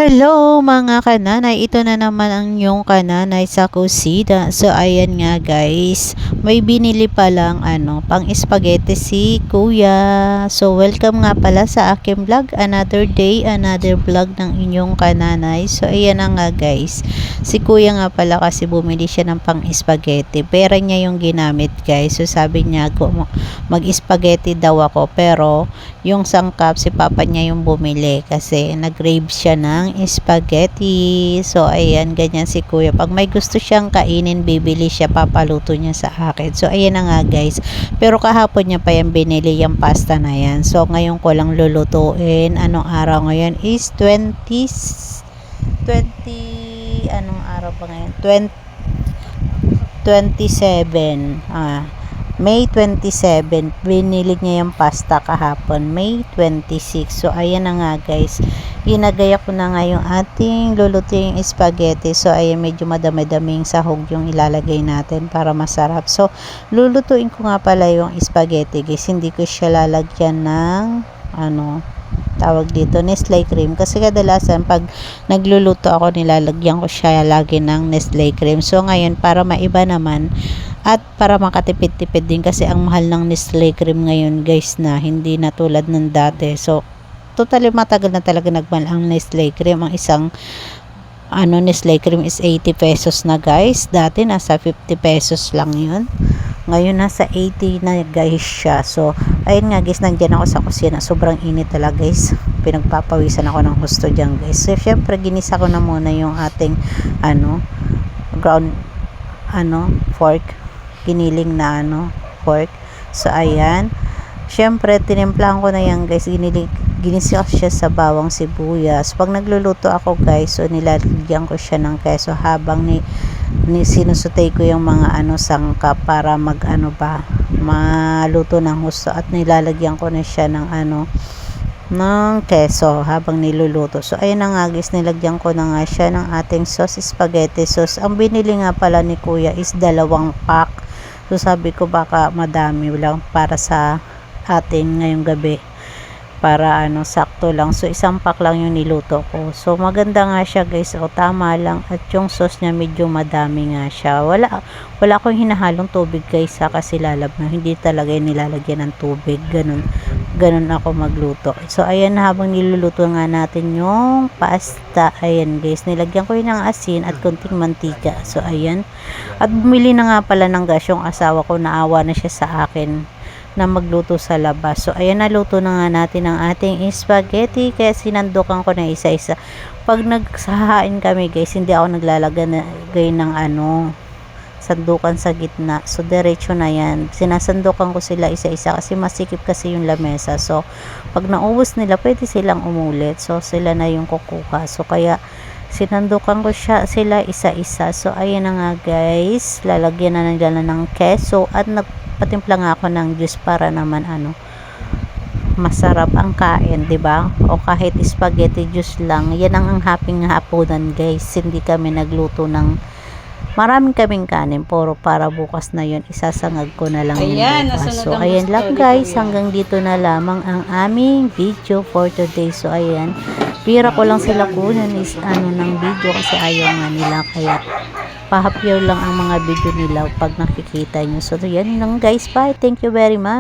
Hello mga kananay, ito na naman ang inyong kananay sa kusina. So ayan nga guys, may binili pa lang pang spaghetti si kuya. So welcome nga pala sa aking vlog, another day, another vlog ng inyong kananay. So ayan na nga guys, si kuya nga pala kasi bumili siya ng pang spaghetti. Pera niya yung ginamit guys. So sabi niya mag spaghetti daw ako, pero yung sangkap si papa niya yung bumili kasi nag-crave siya ng spaghetti. So ayan, ganyan si kuya, pag may gusto siyang kainin bibili siya, papaluto niya sa akin. So ayan na nga guys, pero kahapon niya pa yan binili yung pasta na yan. So ngayon ko lang lulutuin. Anong araw ngayon is 20 anong araw pa ngayon, 27 May 27, binili niya yung pasta kahapon, May 26. So, ayan na nga guys. Ginagaya ko na nga yung ating lulutuing spaghetti. So, ayan, medyo madami-daming sahog yung ilalagay natin para masarap. So, lulutuin ko nga pala yung spaghetti guys. Hindi ko siya lalagyan ng tawag dito, Nestle cream. Kasi kadalasan pag nagluluto ako, nilalagyan ko siya lagi ng Nestle cream. So, ngayon, para maiba naman, at para makatipid-tipid din kasi ang mahal ng Nestle cream ngayon guys, na hindi na tulad ng dati. So totally matagal na talaga nagmahal ang Nestle cream. Ang isang Nestle cream is 80 pesos na guys. Dati nasa 50 pesos lang yun, ngayon nasa 80 na guys siya. So ayun nga guys, nandiyan ako sa kusina, sobrang init talaga guys, pinagpapawisan ako ng gusto dyan guys. So syempre ginisa ko na muna yung ating ground pork, giniling na pork. So ayan, syempre tinimplahan ko na yan guys, ginisa ko siya sa bawang sibuyas. Pag nagluluto ako guys, so nilalagyan ko siya ng keso habang sinusutay ko yung mga sangkap para maluto ng gusto, at nilalagyan ko na siya ng ng keso habang niluluto. So ayun na nga guys, nilagyan ko na nga siya ng ating sauce, spaghetti sauce. Ang binili nga pala ni kuya is 2 pack. So sabi ko baka madami lang para sa atin ngayong gabi, para sakto lang. So 1 pack lang yung niluto ko. So maganda nga siya guys, tama lang, at yung sauce niya medyo madami nga siya. Wala akong hinahalong tubig guys kasi lalabnaw, hindi talaga nilalagyan ng tubig, ganun ako magluto. So ayan, habang niluluto nga natin yung pasta, ayan guys, nilagyan ko yun ng asin at konting mantika. So ayan, at bumili na nga pala ng gas yung asawa ko, naawa na siya sa akin na magluto sa labas. So ayan, naluto na nga natin ang ating spaghetti, kaya sinandukan ko na isa-isa. Pag nagsahain kami guys, hindi ako naglalagay ng sandukan sa gitna. So diretso na yan, sinasandukan ko sila isa-isa kasi masikip kasi yung lamesa. So pag naubos nila, pwede silang umulit, so sila na yung kukuha. So kaya sinandukan ko sila isa-isa. So ayan na nga guys, lalagyan na nila ng keso, at nagpatimpla nga ako ng juice para naman masarap ang kain, 'di ba? O kahit spaghetti juice lang, yan ang happing hapunan guys. Hindi kami nagluto ng maraming kaming kanin, puro para bukas na yun, isasangag ko na lang yung bukas. So ayan lang guys, hanggang dito na lamang ang aming video for today. So ayan, pira ko lang sila kunin ng video kasi ayaw nga nila, kaya pahapyaw lang ang mga video nila pag nakikita nyo. So yan lang guys, bye, thank you very much.